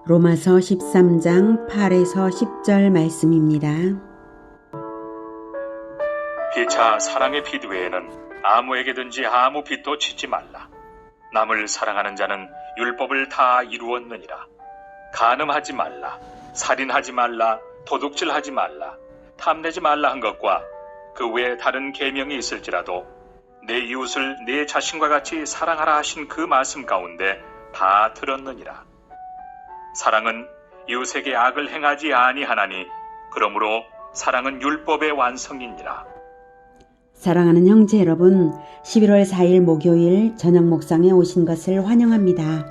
로마서 13장 8에서 10절 말씀입니다. 피차 사랑의 빚 외에는 아무에게든지 아무 빚도 짓지 말라. 남을 사랑하는 자는 율법을 다 이루었느니라. 간음하지 말라, 살인하지 말라, 도둑질하지 말라, 탐내지 말라 한 것과 그 외에 다른 계명이 있을지라도 내 이웃을 내 자신과 같이 사랑하라 하신 그 말씀 가운데 다 들었느니라. 사랑은 이웃에게 악을 행하지 아니하나니 그러므로 사랑은 율법의 완성이니라. 사랑하는 형제 여러분, 11월 4일 목요일 저녁 목상에 오신 것을 환영합니다.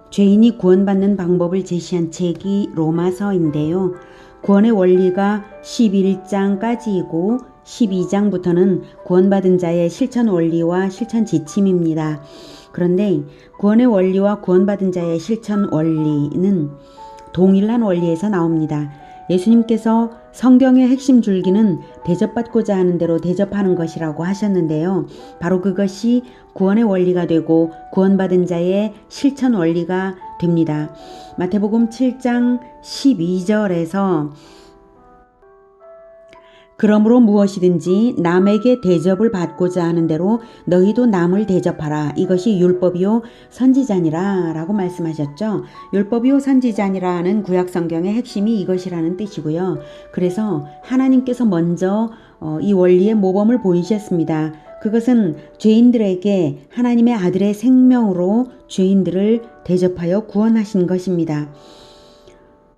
죄인이 구원받는 방법을 제시한 책이 로마서인데요. 구원의 원리가 11장까지이고 12장부터는 구원받은 자의 실천 원리와 실천 지침입니다. 그런데 구원의 원리와 구원받은 자의 실천 원리는 동일한 원리에서 나옵니다. 예수님께서 성경의 핵심 줄기는 대접받고자 하는 대로 대접하는 것이라고 하셨는데요. 바로 그것이 구원의 원리가 되고 구원받은 자의 실천 원리가 됩니다. 마태복음 7장 12절에서 그러므로 무엇이든지 남에게 대접을 받고자 하는 대로 너희도 남을 대접하라. 이것이 율법이요 선지자니라 라고 말씀하셨죠. 율법이요 선지자니라는 구약성경의 핵심이 이것이라는 뜻이고요. 그래서 하나님께서 먼저 이 원리의 모범을 보이셨습니다. 그것은 죄인들에게 하나님의 아들의 생명으로 죄인들을 대접하여 구원하신 것입니다.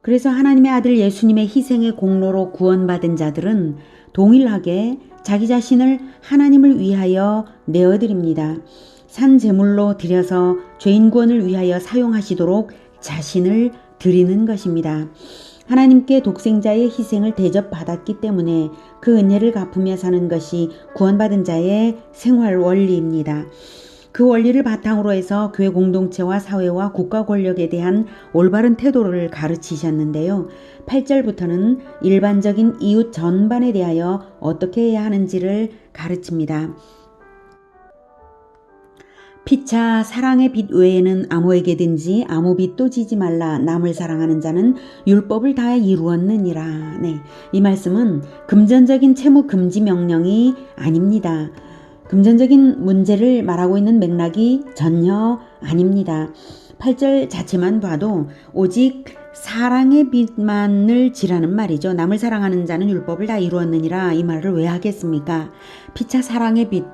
그래서 하나님의 아들 예수님의 희생의 공로로 구원받은 자들은 동일하게 자기 자신을 하나님을 위하여 내어드립니다. 산 제물로 드려서 죄인 구원을 위하여 사용하시도록 자신을 드리는 것입니다. 하나님께 독생자의 희생을 대접받았기 때문에 그 은혜를 갚으며 사는 것이 구원받은 자의 생활 원리입니다. 그 원리를 바탕으로 해서 교회 공동체와 사회와 국가 권력에 대한 올바른 태도를 가르치셨는데요. 8절부터는 일반적인 이웃 전반에 대하여 어떻게 해야 하는지를 가르칩니다. 피차 사랑의 빚 외에는 아무에게든지 아무 빚도 지지 말라. 남을 사랑하는 자는 율법을 다 이루었느니라. 네, 이 말씀은 금전적인 채무 금지 명령이 아닙니다. 금전적인 문제를 말하고 있는 맥락이 전혀 아닙니다. 8절 자체만 봐도 오직 사랑의 빚만을 지라는 말이죠. 남을 사랑하는 자는 율법을 다 이루었느니라. 이 말을 왜 하겠습니까? 피차 사랑의 빚,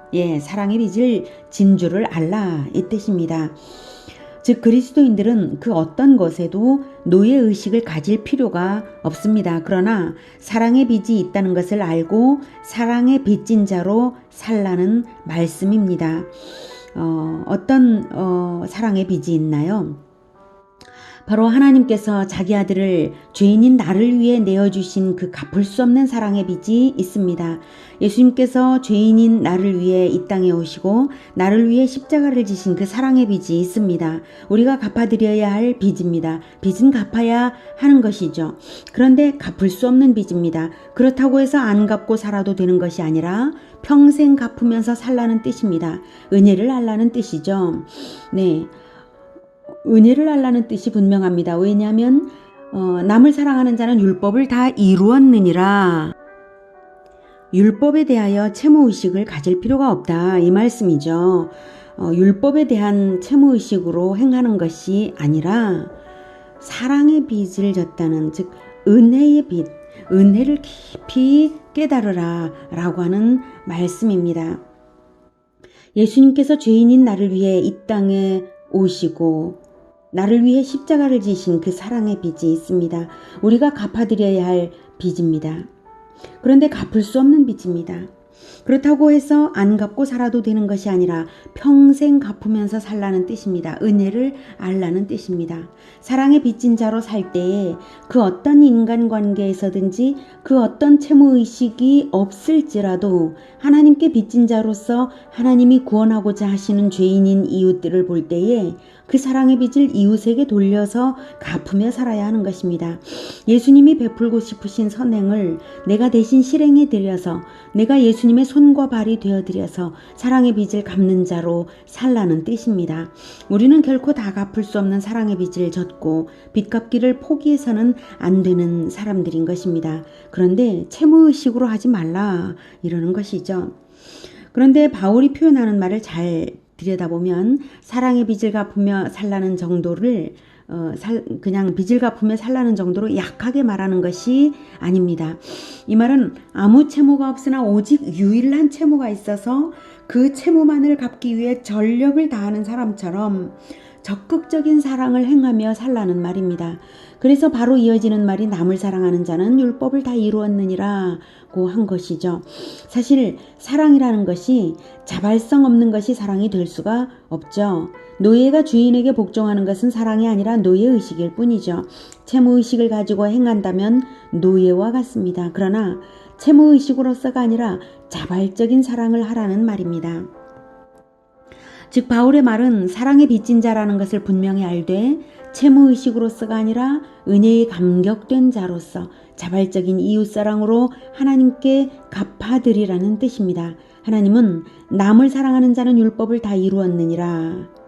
사랑의 빚을 진 줄을 알라 이 뜻입니다. 즉 그리스도인들은 그 어떤 것에도 노예의식을 가질 필요가 없습니다. 그러나 사랑의 빚이 있다는 것을 알고 사랑의 빚진 자로 살라는 말씀입니다. 어떤 사랑의 빚이 있나요? 바로 하나님께서 자기 아들을 죄인인 나를 위해 내어주신 그 갚을 수 없는 사랑의 빚이 있습니다. 예수님께서 죄인인 나를 위해 이 땅에 오시고 나를 위해 십자가를 지신 그 사랑의 빚이 있습니다. 우리가 갚아드려야 할 빚입니다. 빚은 갚아야 하는 것이죠. 그런데 갚을 수 없는 빚입니다. 그렇다고 해서 안 갚고 살아도 되는 것이 아니라 평생 갚으면서 살라는 뜻입니다. 은혜를 알라는 뜻이죠. 네. 은혜를 알라는 뜻이 분명합니다. 왜냐하면 남을 사랑하는 자는 율법을 다 이루었느니라. 율법에 대하여 채무의식을 가질 필요가 없다 이 말씀이죠. 율법에 대한 채무의식으로 행하는 것이 아니라 사랑의 빚을 졌다는 즉 은혜의 빚, 은혜를 깊이 깨달으라 라고 하는 말씀입니다. 예수님께서 죄인인 나를 위해 이 땅에 오시고 나를 위해 십자가를 지신 그 사랑의 빚이 있습니다. 우리가 갚아드려야 할 빚입니다. 그런데 갚을 수 없는 빚입니다. 그렇다고 해서 안 갚고 살아도 되는 것이 아니라 평생 갚으면서 살라는 뜻입니다. 은혜를 알라는 뜻입니다. 사랑의 빚진 자로 살 때에 그 어떤 인간관계에서든지 그 어떤 채무의식이 없을지라도 하나님께 빚진 자로서 하나님이 구원하고자 하시는 죄인인 이웃들을 볼 때에 그 사랑의 빚을 이웃에게 돌려서 갚으며 살아야 하는 것입니다. 예수님이 베풀고 싶으신 선행을 내가 대신 실행해 드려서 내가 예수님 예수님의 손과 발이 되어드려서 사랑의 빚을 갚는 자로 살라는 뜻입니다. 우리는 결코 다 갚을 수 없는 사랑의 빚을 졌고 빚 갚기를 포기해서는 안 되는 사람들인 것입니다. 그런데 채무의식으로 하지 말라 이러는 것이죠. 그런데 바울이 표현하는 말을 잘 들여다보면 사랑의 빚을 갚으며 살라는 정도를 그냥 빚을 갚으며 살라는 정도로 약하게 말하는 것이 아닙니다. 이 말은 아무 채무가 없으나 오직 유일한 채무가 있어서 그 채무만을 갚기 위해 전력을 다하는 사람처럼 적극적인 사랑을 행하며 살라는 말입니다. 그래서 바로 이어지는 말이 남을 사랑하는 자는 율법을 다 이루었느니라고 한 것이죠. 사실 사랑이라는 것이 자발성 없는 것이 사랑이 될 수가 없죠. 노예가 주인에게 복종하는 것은 사랑이 아니라 노예의식일 뿐이죠. 채무의식을 가지고 행한다면 노예와 같습니다. 그러나 채무의식으로서가 아니라 자발적인 사랑을 하라는 말입니다. 즉 바울의 말은 사랑에 빚진 자라는 것을 분명히 알되 채무의식으로서가 아니라 은혜에 감격된 자로서 자발적인 이웃사랑으로 하나님께 갚아드리라는 뜻입니다. 하나님은 남을 사랑하는 자는 율법을 다 이루었느니라.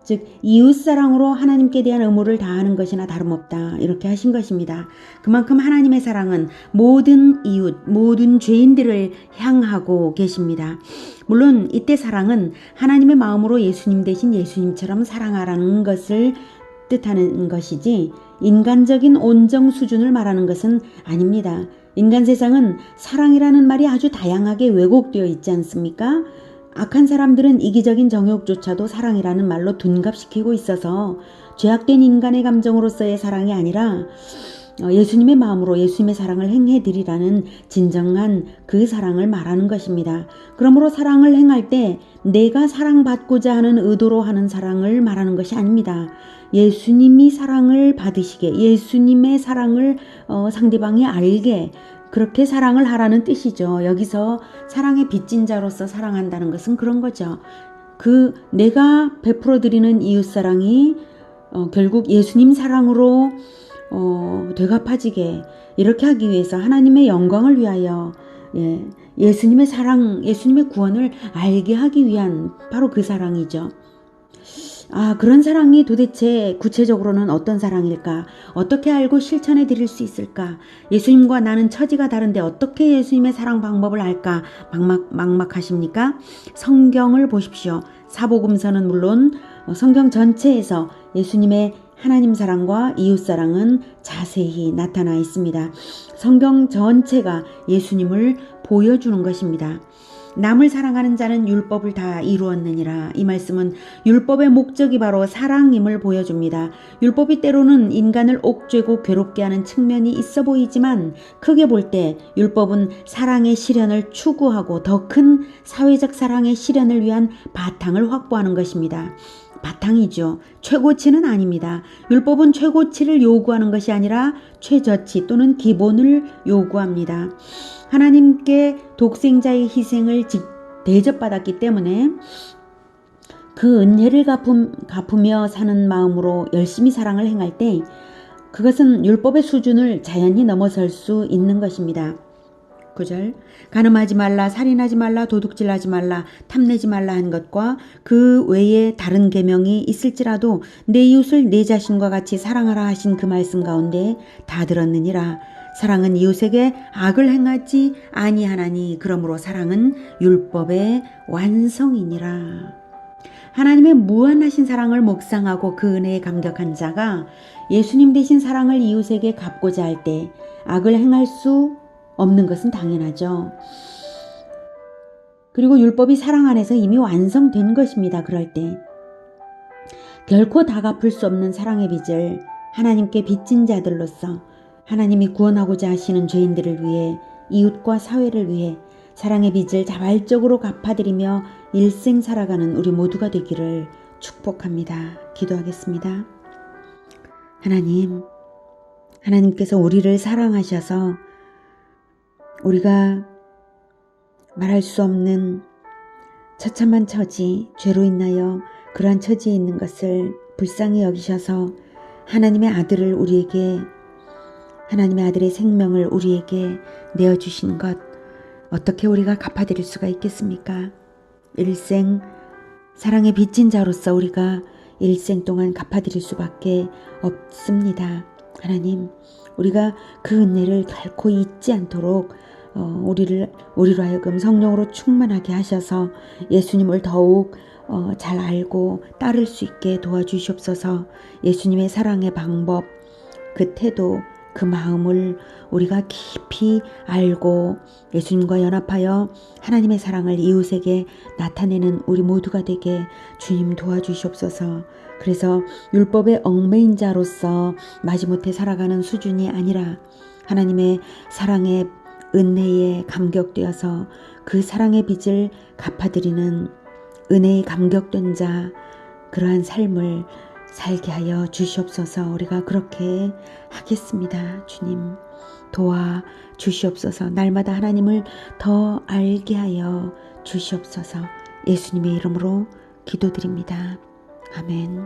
즉 이웃사랑으로 하나님께 대한 의무를 다하는 것이나 다름없다 이렇게 하신 것입니다. 그만큼 하나님의 사랑은 모든 이웃, 모든 죄인들을 향하고 계십니다. 물론 이때 사랑은 하나님의 마음으로 예수님 대신 예수님처럼 사랑하라는 것을 뜻하는 것이지 인간적인 온정 수준을 말하는 것은 아닙니다. 인간 세상은 사랑이라는 말이 아주 다양하게 왜곡되어 있지 않습니까? 악한 사람들은 이기적인 정욕조차도 사랑이라는 말로 둔갑시키고 있어서 죄악된 인간의 감정으로서의 사랑이 아니라 예수님의 마음으로 예수님의 사랑을 행해드리라는 진정한 그 사랑을 말하는 것입니다. 그러므로 사랑을 행할 때 내가 사랑받고자 하는 의도로 하는 사랑을 말하는 것이 아닙니다. 예수님이 사랑을 받으시게 예수님의 사랑을 상대방이 알게 그렇게 사랑을 하라는 뜻이죠. 여기서 사랑의 빚진 자로서 사랑한다는 것은 그런 거죠. 내가 베풀어 드리는 이웃사랑이 결국 예수님 사랑으로 되갚아지게 이렇게 하기 위해서 하나님의 영광을 위하여 예수님의 사랑, 예수님의 구원을 알게 하기 위한 바로 그 사랑이죠. 그런 사랑이 도대체 구체적으로는 어떤 사랑일까? 어떻게 알고 실천해 드릴 수 있을까? 예수님과 나는 처지가 다른데 어떻게 예수님의 사랑 방법을 알까? 막막하십니까? 성경을 보십시오. 사복음서는 물론 성경 전체에서 예수님의 하나님 사랑과 이웃 사랑은 자세히 나타나 있습니다. 성경 전체가 예수님을 보여주는 것입니다. 남을 사랑하는 자는 율법을 다 이루었느니라. 이 말씀은 율법의 목적이 바로 사랑임을 보여줍니다. 율법이 때로는 인간을 옥죄고 괴롭게 하는 측면이 있어 보이지만 크게 볼 때 율법은 사랑의 실현을 추구하고 더 큰 사회적 사랑의 실현을 위한 바탕을 확보하는 것입니다. 바탕이죠. 최고치는 아닙니다. 율법은 최고치를 요구하는 것이 아니라 최저치 또는 기본을 요구합니다. 하나님께 독생자의 희생을 대접받았기 때문에 그 은혜를 갚으며 사는 마음으로 열심히 사랑을 행할 때 그것은 율법의 수준을 자연히 넘어설 수 있는 것입니다. 9절 간음하지 말라, 살인하지 말라, 도둑질하지 말라, 탐내지 말라 한 것과 그 외에 다른 계명이 있을지라도 내 이웃을 내 자신과 같이 사랑하라 하신 그 말씀 가운데 다 들었느니라. 사랑은 이웃에게 악을 행하지 아니하나니 그러므로 사랑은 율법의 완성이니라. 하나님의 무한하신 사랑을 묵상하고 그 은혜에 감격한 자가 예수님 대신 사랑을 이웃에게 갚고자 할 때 악을 행할 수 없는 것은 당연하죠. 그리고 율법이 사랑 안에서 이미 완성된 것입니다. 그럴 때 결코 다 갚을 수 없는 사랑의 빚을 하나님께 빚진 자들로서 하나님이 구원하고자 하시는 죄인들을 위해 이웃과 사회를 위해 사랑의 빚을 자발적으로 갚아드리며 일생 살아가는 우리 모두가 되기를 축복합니다. 기도하겠습니다. 하나님께서 우리를 사랑하셔서 우리가 말할 수 없는 처참한 처지, 죄로 인하여 그러한 처지에 있는 것을 불쌍히 여기셔서 하나님의 아들의 생명을 우리에게 내어주신 것 어떻게 우리가 갚아드릴 수가 있겠습니까? 일생 사랑의 빚진 자로서 우리가 일생 동안 갚아드릴 수밖에 없습니다. 하나님, 우리가 그 은혜를 결코 잊지 않도록 우리로 하여금 성령으로 충만하게 하셔서 예수님을 더욱 잘 알고 따를 수 있게 도와주시옵소서. 예수님의 사랑의 방법, 그 태도, 그 마음을 우리가 깊이 알고 예수님과 연합하여 하나님의 사랑을 이웃에게 나타내는 우리 모두가 되게 주님 도와주시옵소서. 그래서 율법의 얽매인 자로서 마지못해 살아가는 수준이 아니라 하나님의 사랑의 은혜에 감격되어서 그 사랑의 빚을 갚아드리는 은혜에 감격된 자, 그러한 삶을 살게 하여 주시옵소서. 우리가 그렇게 하겠습니다. 주님 도와 주시옵소서. 날마다 하나님을 더 알게 하여 주시옵소서. 예수님의 이름으로 기도드립니다. 아멘.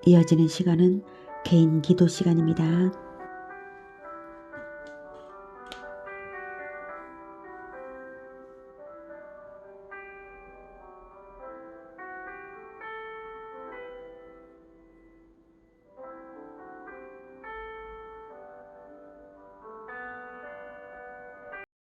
이어지는 시간은 개인 기도 시간입니다.